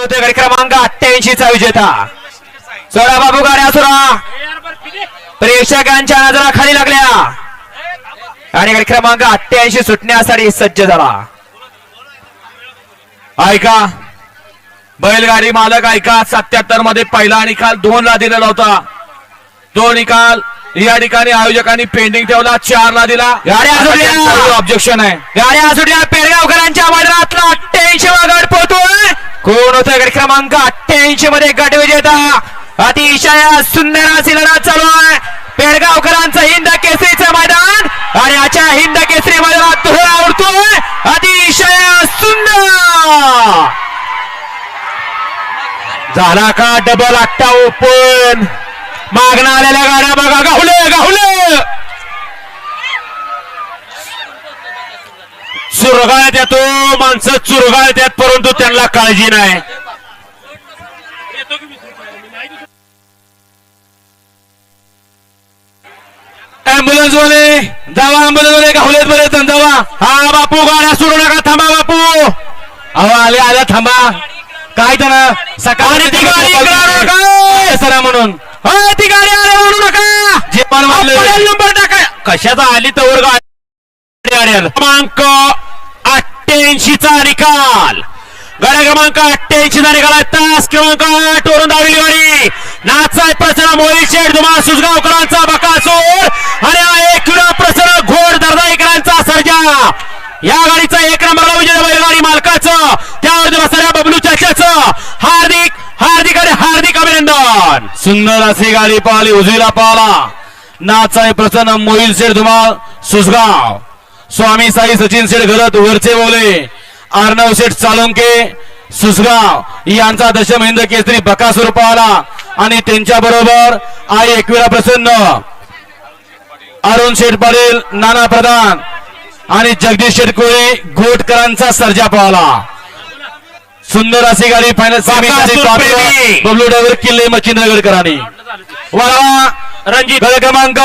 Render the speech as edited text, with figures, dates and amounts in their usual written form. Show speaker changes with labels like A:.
A: होते गडी क्रमांक 88 चा विजेता सोडा बाबू गाड्या सुरा प्रेक्षकांच्या नजरा लागल्या आणि गडी क्रमांक 88 सुटण्यासाठी सज्ज झाला.
B: ऐका बैलगाडी मालक ऐका 77 मध्ये पहिला निकाल 2 ला दिलेला होता. तो निकाल या ठिकाणी आयोजकांनी पेंडिंग ठेवला 4 ला दिला.
A: गाड्या
B: ऑब्जेक्शन आहे.
A: गाड्या सुटल्या पेडगावकरांच्या मैदानातला 88 वा गट पोहोचतोय. कोण होतं गट क्रमांक 88 मध्ये गट विजेता. अतिशय सुंदर अशी लढत चालू आहे पेडगावकरांचं हिंद केसरीचं मैदान आणि आजच्या हिंद केसरी मैदानात धुळा उडतोय. अतिशय सुंदर
B: झाला का डबल आट्टा ओपन.
A: मागणं आलेल्या गाड्या बघा गाहुले गाहुले
B: चुरगाळ्यात येतो माणसं चुरगाळ्यात येत परंतु त्यांना काळजी नाही.
A: ऍम्ब्युलन्स वाले जावा ऍम्ब्युलन्स वाले गाहुलेत बरे जावा. हा बापू गाड्या सोडू नका थांबा बापू. अहो आले आल्या थांबा काय त्यानं सकाळी ती गाडी सरा म्हणून ती गाडी आले म्हणू नका. जे पण नंबर टाका कशाचा आली तर गाडी
B: क्रमांक 88 चा निकाल.
A: गाड्या क्रमांक 88 चा निकाल. तास क्रमांक 8 वरून धावली गाडी नाचाय प्रसन्न मोहित शेठ धुमाळ सुसगावकरांचा बकासूर आणि हा एक प्रसन्न घोड दर्दाईकरांचा सर्जा. या गाडीचा 1 नंबरला विजय बैलगाडी मालकाचं त्यावर बसणाऱ्या बबलू चाच्याचं हार्दिक हार्दिक आणि हार्दिक अभिनंदन.
B: सुंदर अशी गाडी पाहिली उजवीला पाहिला नाचाय प्रसन्न मोहिल शेठ धुमाळ सुसगाव. स्वामी साई सचिन शेठ घरत वरचे बोले अर्णव शेठ चालुंके सुसगाव यांचा दशम हिंद केसरी बकासूर पाहिला आणि त्यांच्या बरोबर आई एकविरा प्रसन्न अरुण शेठ पाटील नाना प्रधान आणि जगदीश शेठ कोळे घोटकरांचा सर्जा पाहिला. सुंदर अशी गाडी फायनल बबलू ड्रायव्हर किल्ले मच्छिंद्रगडकरांनी.
A: रणजित
B: क्रमांक